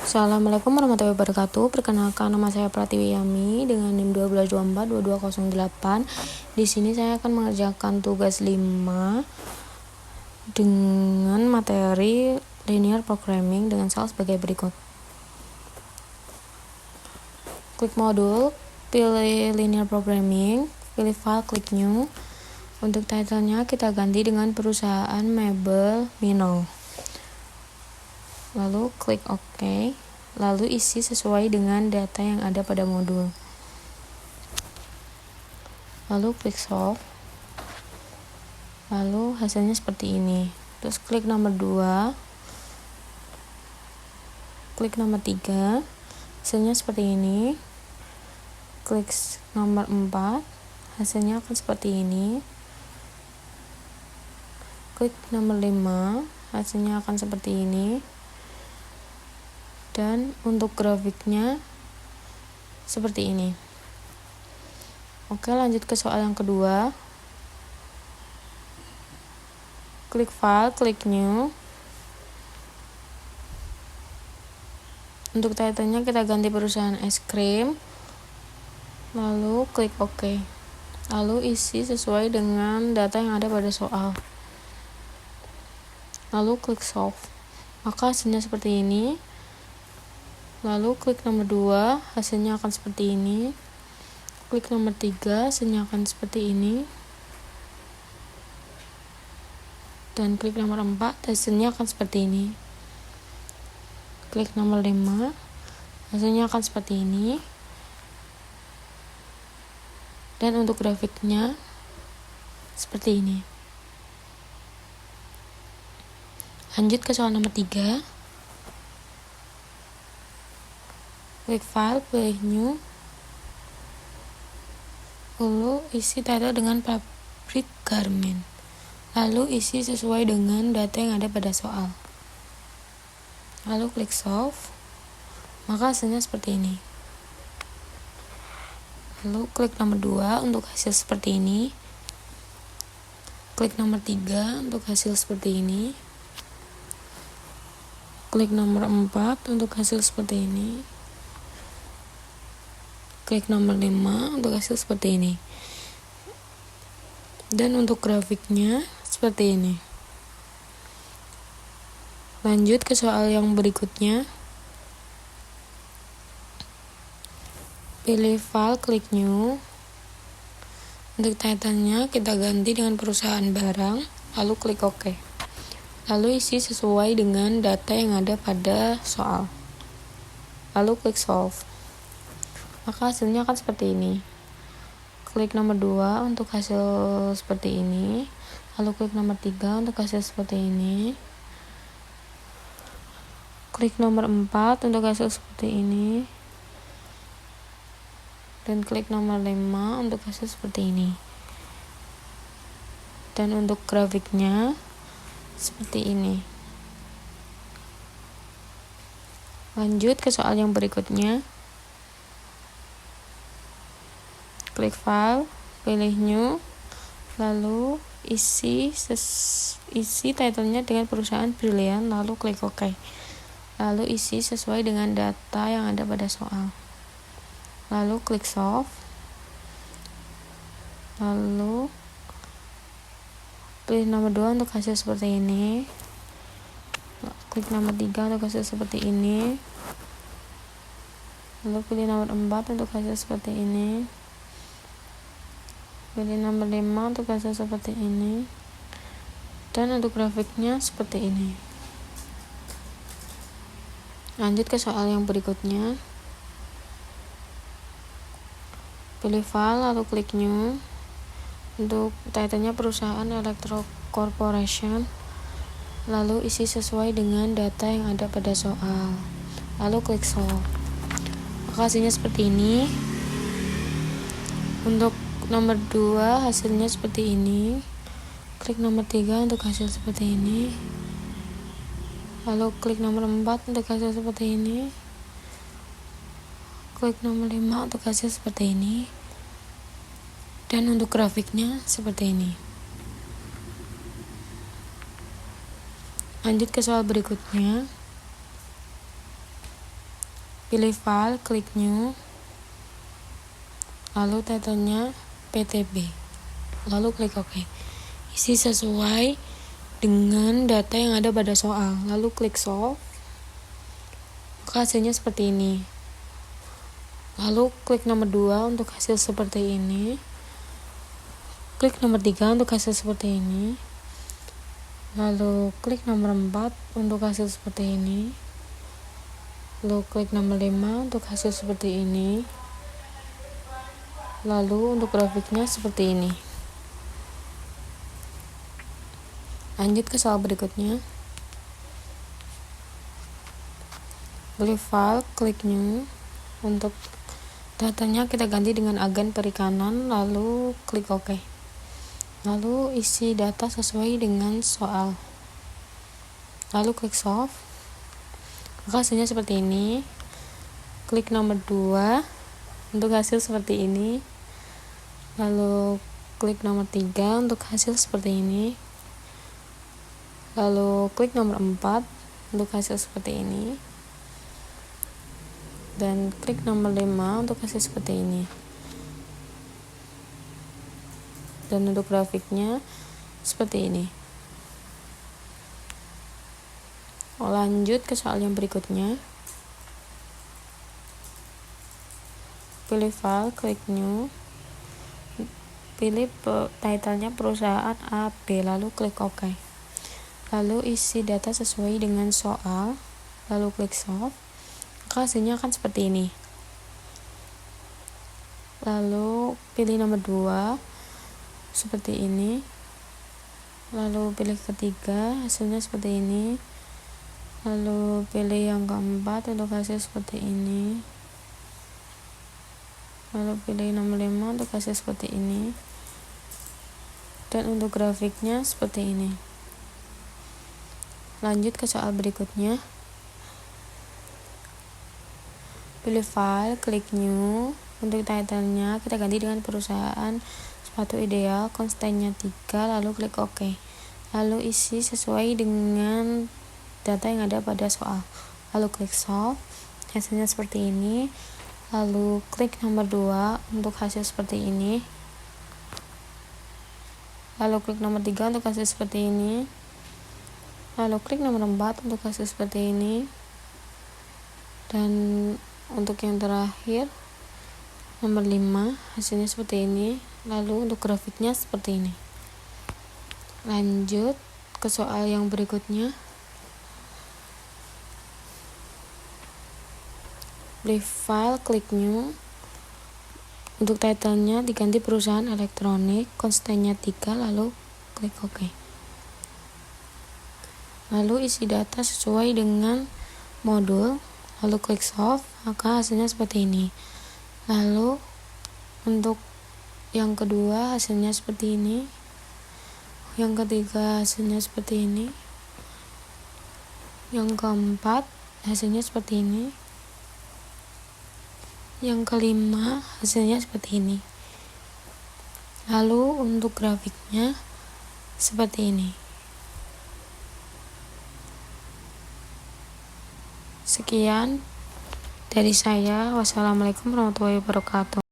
Assalamualaikum warahmatullahi wabarakatuh. Perkenalkan, nama saya Pratiwi Yami dengan NIM 12242208. Di sini saya akan mengerjakan tugas 5 dengan materi linear programming dengan soal sebagai berikut. Klik modul, pilih linear programming, pilih file, klik new. Untuk title-nya kita ganti dengan perusahaan mebel Mino. Lalu klik OK, lalu isi sesuai dengan data yang ada pada modul. Lalu klik solve, lalu hasilnya seperti ini. Terus klik nomor 2, klik nomor 3, hasilnya seperti ini. Klik nomor 4, hasilnya akan seperti ini. Klik nomor 5, hasilnya akan seperti ini. Dan untuk grafiknya seperti ini. Oke, lanjut ke soal yang kedua. Klik file, klik new. Untuk title-nya kita ganti perusahaan es krim. Lalu klik OK. Lalu isi sesuai dengan data yang ada pada soal. Lalu klik solve. Maka hasilnya seperti ini. Lalu klik nomor 2, hasilnya akan seperti ini. Klik nomor 3, hasilnya akan seperti ini. Dan klik nomor 4, hasilnya akan seperti ini. Klik nomor 5, hasilnya akan seperti ini. Dan untuk grafiknya seperti ini. Lanjut ke soal nomor 3. Klik file, pilih new. Lalu isi title dengan pabrik garment. Lalu isi sesuai dengan data yang ada pada soal. Lalu klik solve. Maka hasilnya seperti ini. Lalu klik nomor 2 untuk hasil seperti ini. Klik nomor 3 untuk hasil seperti ini. Klik nomor 4 untuk hasil seperti ini. Klik nomor 5 untuk hasil seperti ini. Dan untuk grafiknya seperti ini. Lanjut ke soal yang berikutnya. Pilih file, klik new. Untuk title-nya kita ganti dengan perusahaan barang, lalu klik OK. Lalu isi sesuai dengan data yang ada pada soal. Lalu klik solve. Maka hasilnya akan seperti ini. Klik nomor 2 untuk hasil seperti ini. Lalu klik nomor 3 untuk hasil seperti ini. Klik nomor 4 untuk hasil seperti ini. Dan klik nomor 5 untuk hasil seperti ini. Dan untuk grafiknya seperti ini. Lanjut ke soal yang berikutnya. Klik file, pilih new, lalu isi title-nya dengan perusahaan Brilian, lalu klik OK. Lalu isi sesuai dengan data yang ada pada soal. Lalu klik solve. Lalu pilih nomor 2 untuk hasil seperti ini. Klik nomor 3 untuk hasil seperti ini. Lalu pilih nomor 4 untuk hasil seperti ini. Pilih nomor 5 untuk hasil seperti ini. Dan untuk grafiknya seperti ini. Lanjut ke soal yang berikutnya. Pilih file lalu klik new. Untuk title-nya perusahaan Electro Corporation. Lalu isi sesuai dengan data yang ada pada soal. Lalu klik solve. Maka hasilnya seperti ini. Untuk nomor 2 hasilnya seperti ini. Klik nomor 3 untuk hasil seperti ini. Lalu klik nomor 4 untuk hasil seperti ini. Klik nomor 5 untuk hasil seperti ini. Dan untuk grafiknya seperti ini. Lanjut ke soal berikutnya. Pilih file, klik new, lalu title-nya PTB, lalu klik OK. Isi sesuai dengan data yang ada pada soal, lalu klik solve. Maka hasilnya seperti ini. Lalu klik nomor 2 untuk hasil seperti ini. Klik nomor 3 untuk hasil seperti ini. Lalu klik nomor 4 untuk hasil seperti ini. Lalu klik nomor 5 untuk hasil seperti ini. Lalu untuk grafiknya seperti ini. Lanjut ke soal berikutnya. Pilih file, klik new. Untuk datanya kita ganti dengan agen perikanan, lalu klik OK. Lalu isi data sesuai dengan soal, lalu klik solve. Maka hasilnya seperti ini. Klik nomor 2 untuk hasil seperti ini. Lalu klik nomor 3 untuk hasil seperti ini. Lalu klik nomor 4 untuk hasil seperti ini. Dan klik nomor 5 untuk hasil seperti ini. Dan untuk grafiknya seperti ini. Lanjut ke soal yang berikutnya. Pilih file, klik new. Pilih title-nya perusahaan AB, lalu klik OK. Lalu isi data sesuai dengan soal, lalu klik solve. Maka hasilnya akan seperti ini. Lalu pilih nomor 2 seperti ini. Lalu pilih ketiga, hasilnya seperti ini. Lalu pilih yang keempat untuk hasil seperti ini. Lalu pilih nomor 5 untuk hasil seperti ini. Dan untuk grafiknya seperti ini. Lanjut ke soal berikutnya. Pilih file, klik new. Untuk title-nya kita ganti dengan perusahaan sepatu ideal, konstannya 3, lalu klik OK. Lalu isi sesuai dengan data yang ada pada soal, lalu klik solve. Hasilnya seperti ini. Lalu klik nomor 2 untuk hasil seperti ini. Lalu klik nomor 3 untuk hasil seperti ini. Lalu klik nomor 4 untuk hasil seperti ini. Dan untuk yang terakhir nomor 5, hasilnya seperti ini. Lalu untuk grafiknya seperti ini. Lanjut ke soal yang berikutnya. Pilih file, klik new. Untuk title-nya diganti perusahaan elektronik, konstannya 3, lalu klik OK. Lalu isi data sesuai dengan modul, lalu klik solve. Maka hasilnya seperti ini. Lalu untuk yang kedua hasilnya seperti ini. Yang ketiga hasilnya seperti ini. Yang keempat hasilnya seperti ini. Yang kelima hasilnya seperti ini. Lalu untuk grafiknya seperti ini. Sekian dari saya. Wassalamualaikum warahmatullahi wabarakatuh.